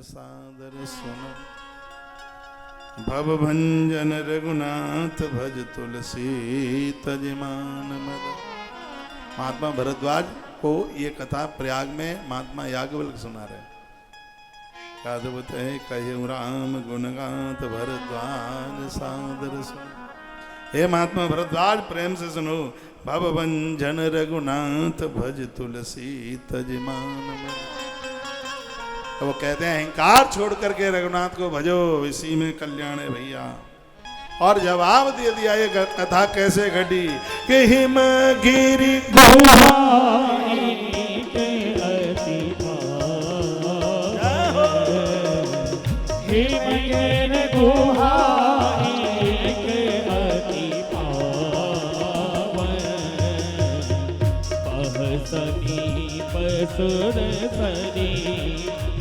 सादर सुन। भव भंजन रघुनाथ भज तुलसी तजमान मद। महात्मा भरद्वाज को ये कथा प्रयाग में महात्मा याज्ञवल्क्य सुना रहे। अद्भुत है कहूँ राम गुणगात भरद्वाज सादर सुन। हे महात्मा भरद्वाज प्रेम से सुनो। भव भंजन रघुनाथ भज तुलसी तजमान मद। तो वो कहते हैं अहंकार छोड़ करके रघुनाथ को भजो, इसी में कल्याण है भैया। और जवाब दे दिया ये कथा कैसे घटी कि हिमगिरि गुहाई के अति हिमगिरि गुहाई के अति पावन पहसनी पसुर सनी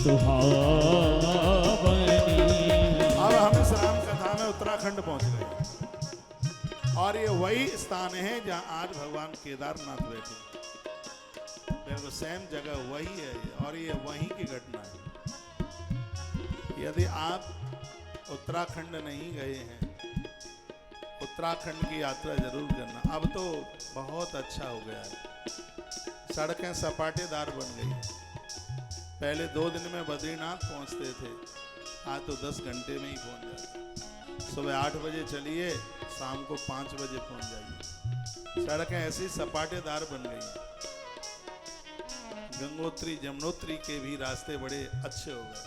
सुहावनी। अब हम इस राम कथा में उत्तराखंड पहुंच गए और ये वही स्थान है जहां आज भगवान केदारनाथ बैठे। बिल्कुल सेम जगह वही है और ये वहीं की घटना है। यदि आप उत्तराखंड नहीं गए हैं, उत्तराखंड की यात्रा जरूर करना। अब तो बहुत अच्छा हो गया है, सड़कें सपाटेदार बन गई हैं। पहले 2 दिन में बद्रीनाथ पहुंचते थे, आज तो 10 घंटे में ही पहुंच जाते। सुबह 8 बजे चलिए, शाम को 5 बजे पहुंच जाइए। सड़कें ऐसी सपाटेदार बन गई हैं। गंगोत्री जमुनोत्री के भी रास्ते बड़े अच्छे हो गए।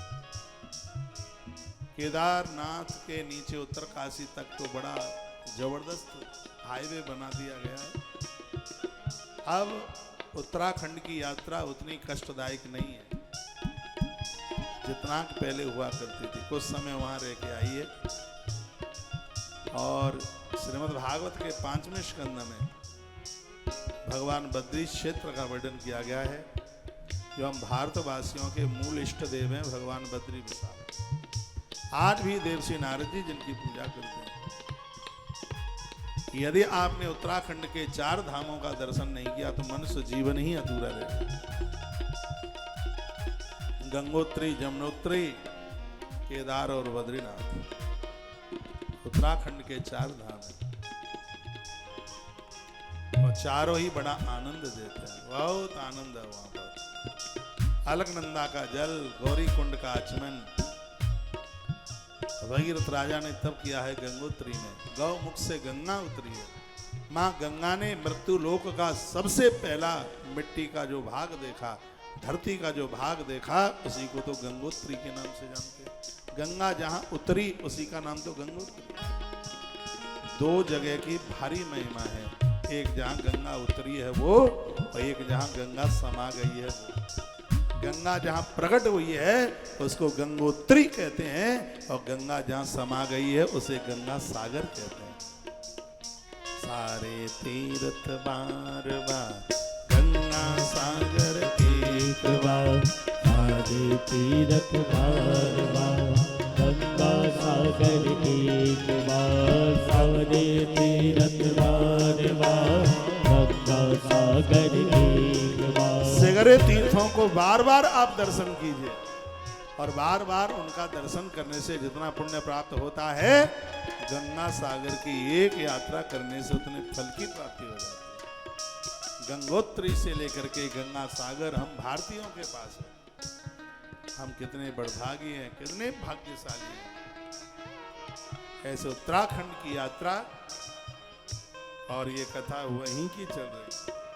केदारनाथ के नीचे उत्तरकाशी तक तो बड़ा जबरदस्त हाईवे बना दिया गया है। अब उत्तराखंड की यात्रा उतनी कष्टदायक नहीं है जितना पहले हुआ करती थी। कुछ समय वहां रह के आइए। और श्रीमद् भागवत के 5वें स्कंद में भगवान बद्री क्षेत्र का वर्णन किया गया है, जो हम भारतवासियों के मूल इष्ट देव हैं भगवान बद्री विशाल। आज भी देवश्री नारद जी जिनकी पूजा करते हैं। यदि आपने उत्तराखंड के 4 धामों का दर्शन नहीं किया तो मनुष्य जीवन ही अधूरा रहेगा। गंगोत्री, जमुनोत्री, केदार और बद्रीनाथ उत्तराखंड के 4 धाम हैं और चारों ही बड़ा आनंद देते हैं। बहुत आनंद है वहां पर। अलकनंदा का जल, गौरी कुंड का आचमन भगीरथ राजा ने तब किया है गंगोत्री में। गौ मुख से गंगा उतरी है। माँ गंगा ने मृत्यु लोक का सबसे पहला मिट्टी का जो भाग देखा, धरती का जो भाग देखा, उसी को तो गंगोत्री के नाम से जानते हैं। गंगा जहां उतरी उसी का नाम तो गंगोत्री। 2 जगह की भारी महिमा है। एक जहां गंगा उतरी है वो, और एक जहां गंगा समा गई है वो। गंगा जहां प्रकट हुई है उसको गंगोत्री कहते हैं, और गंगा जहां समा गई है उसे गंगा सागर कहते हैं। सारे तीर्थ बार बार गंगा सागर एक बार। सारे तीरथ बार बार गंगा सागर एक बार। सारे तीरथ बार बार गंगा सागर एक बार। सगरे तीर्थों को बार बार आप दर्शन कीजिए, और बार बार उनका दर्शन करने से जितना पुण्य प्राप्त होता है, गंगा सागर की एक यात्रा करने से उतने फल की प्राप्ति हो जाती है। गंगोत्री से लेकर के गंगा सागर हम भारतीयों के पास है। हम कितने बड़भागी हैं, कितने भाग्यशाली हैं। ऐसे उत्तराखंड की यात्रा और ये कथा वहीं की चल रही है।